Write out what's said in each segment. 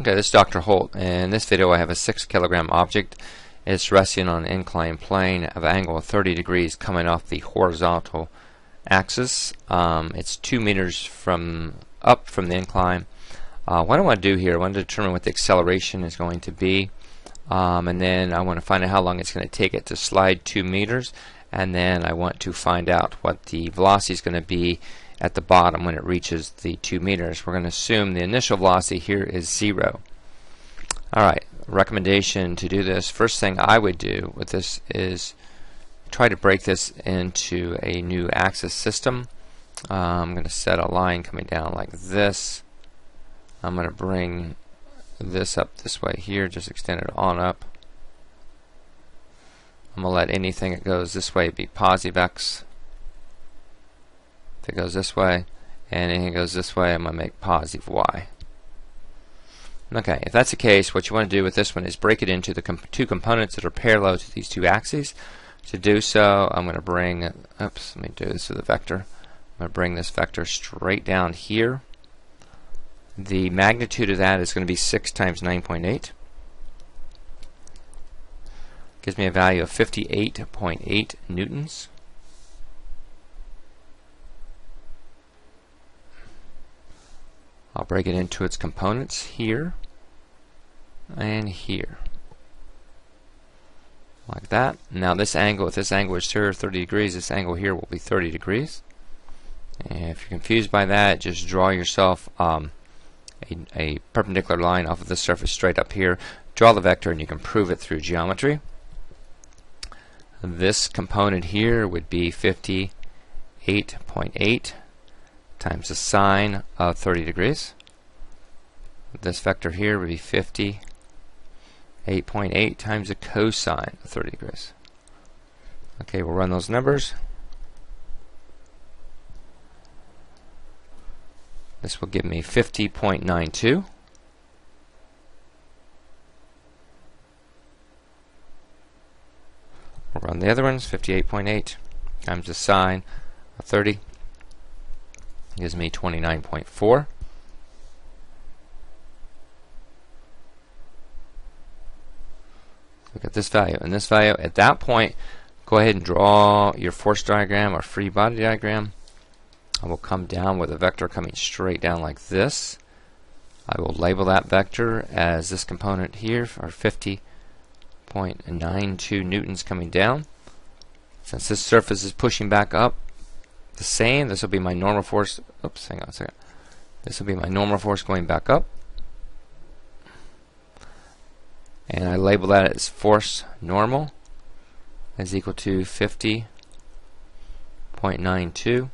Okay, this is Dr. Holt. In this video I have a 6 kilogram object. It's resting on an inclined plane of an angle of 30 degrees coming off the horizontal axis. It's 2 meters up from the incline. What I want to do here, I want to determine what the acceleration is going to be, and then I want to find out how long it's going to take it to slide 2 meters, and then I want to find out what the velocity is going to be at the bottom when it reaches the 2 meters. We're going to assume the initial velocity here is 0. Alright, recommendation to do this. First thing I would do with this is try to break this into a new axis system. I'm going to set a line coming down like this. I'm going to bring this up this way here, just extend it on up. I'm going to let anything that goes this way be positive x. If it goes this way, and anything that goes this way, I'm going to make positive y. Okay, if that's the case, what you want to do with this one is break it into the two components that are parallel to these two axes. To do so, I'm going to bring, let me do this with a vector. I'm going to bring this vector straight down here. The magnitude of that is going to be 6 times 9.8. Gives me a value of 58.8 newtons. I'll break it into its components here and here, like that. Now this angle, if this angle is here 30 degrees, this angle here will be 30 degrees. And if you're confused by that, just draw yourself a perpendicular line off of this surface straight up here. Draw the vector and you can prove it through geometry. This component here would be 58.8 times the sine of 30 degrees. This vector here would be 58.8 times the cosine of 30 degrees. Okay, we'll run those numbers. This will give me 50.92. We'll run the other ones. 58.8 times the sine of 30 gives me 29.4. Look at this value and this value. At that point, go ahead and draw your force diagram or free body diagram. I will come down with a vector coming straight down like this. I will label that vector as this component here for 50.92 newtons coming down. Since this surface is pushing back up the same, this will be my normal force. Oops, hang on a second. This will be my normal force going back up. And I label that as force normal is equal to 50.92.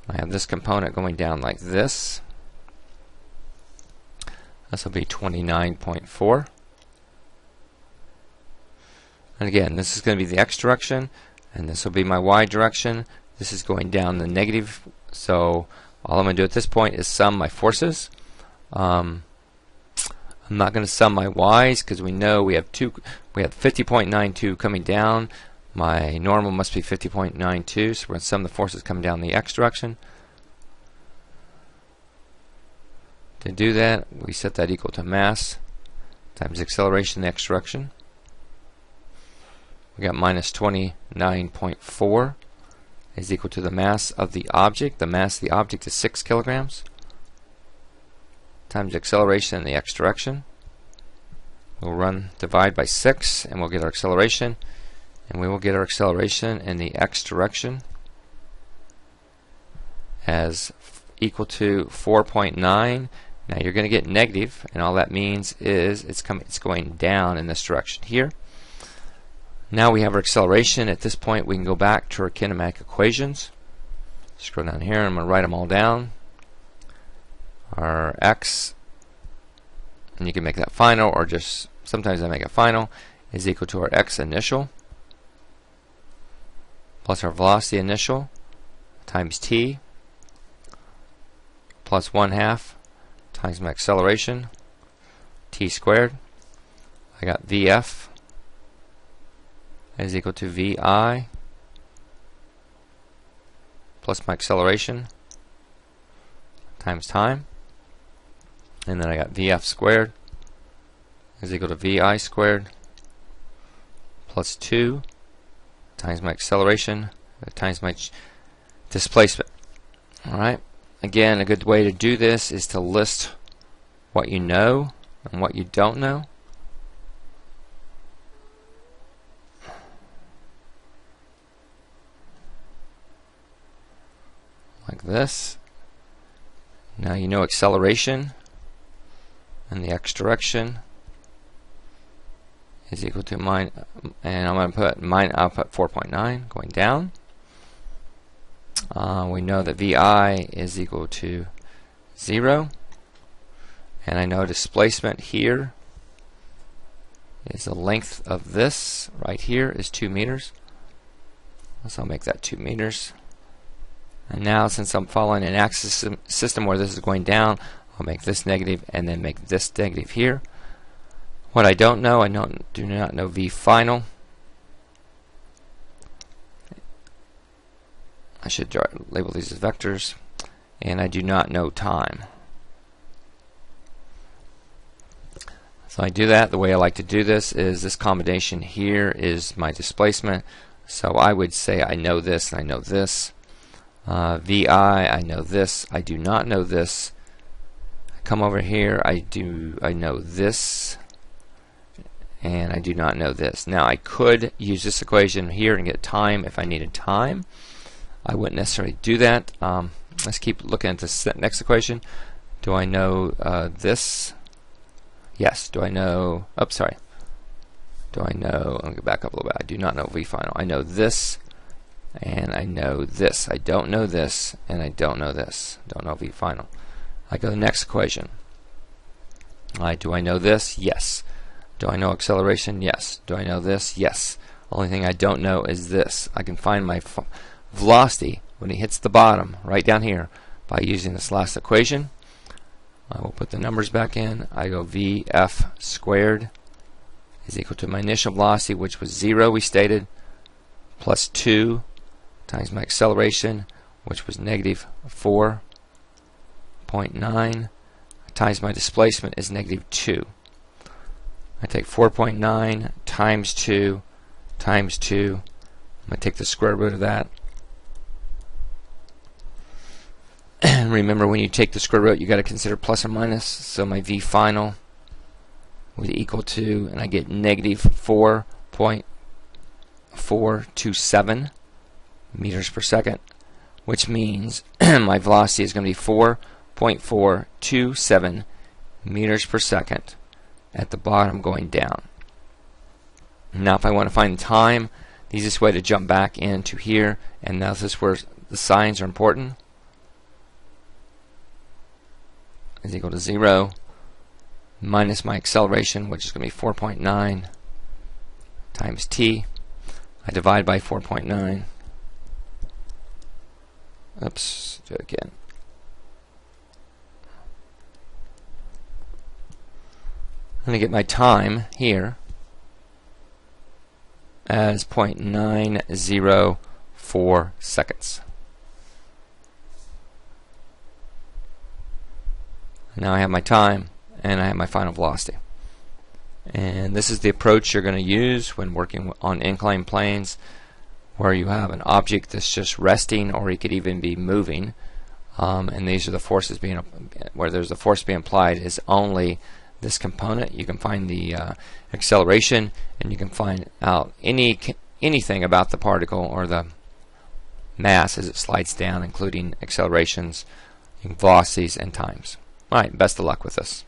I have this component going down like this. This will be 29.4. And again, this is going to be the x direction, and this will be my y direction. This is going down the negative, so all I'm going to do at this point is sum my forces. I'm not going to sum my y's because we know we have 50.92 coming down. My normal must be 50.92, so we're going to sum the forces coming down the x direction. To do that, we set that equal to mass times acceleration in the x direction. We got minus 29.4 is equal to the mass of the object. The mass of the object is 6 kilograms times acceleration in the x direction. We'll divide by 6 and we'll get our acceleration. And we will get our acceleration in the x direction as equal to 4.9. Now you're going to get negative, and all that means is it's going down in this direction here. Now we have our acceleration. At this point we can go back to our kinematic equations. Scroll down here and I'm going to write them all down. Our x, and you can make that final, or just sometimes I make it final, is equal to our x initial plus our velocity initial times t plus 1/2 times my acceleration t squared. I got Vf is equal to Vi plus my acceleration times time. And then I got VF squared is equal to VI squared plus 2 times my acceleration times my displacement. Alright, again, a good way to do this is to list what you know and what you don't know. Like this. Now you know acceleration and the x direction is equal to mine, and I'm going to put mine up at 4.9 going down. We know that VI is equal to 0, and I know displacement here is the length of this right here is 2 meters. So I'll make that 2 meters. And now, since I'm following an axis system where this is going down, I'll make this negative and then make this negative here. What I don't know, I do not know V final. I should label these as vectors. And I do not know time. So I do that. The way I like to do this is this combination here is my displacement. So I would say I know this and I know this. VI, I know this. I do not know this. I come over here. I know this. And I do not know this. Now I could use this equation here and get time if I needed time. I wouldn't necessarily do that. Let's keep looking at this next equation. Do I know this? Yes. Do I know? Oh, sorry. Do I know? I'll go back up a little bit. I do not know V final. I know this, and I know this. I don't know this, and I don't know this. Don't know V final. I go to the next equation. Do I know this? Yes. Do I know acceleration? Yes. Do I know this? Yes. Only thing I don't know is this. I can find my velocity when it hits the bottom right down here by using this last equation. I will put the numbers back in. I go VF squared is equal to my initial velocity, which was 0 we stated, plus 2 times my acceleration, which was negative 4.9, times my displacement is negative 2. I take 4.9 times 2 times 2. I'm going to take the square root of that. And remember, when you take the square root, you got to consider plus or minus. So my V final would equal to, and I get negative 4.427 meters per second, which means my velocity is going to be 4.427 meters per second at the bottom going down. Now if I want to find time, the easiest way to jump back into here, and now this is where the signs are important, is equal to 0 minus my acceleration, which is going to be 4.9 times t. I divide by 4.9. Oops, do it again. I'm going to get my time here as 0.904 seconds. Now I have my time and I have my final velocity. And this is the approach you're going to use when working on inclined planes, where you have an object that's just resting, or it could even be moving. And these are the forces being, where there's a force being applied is only this component. You can find the acceleration, and you can find out anything about the particle or the mass as it slides down, including accelerations, velocities, and times. Alright, best of luck with this.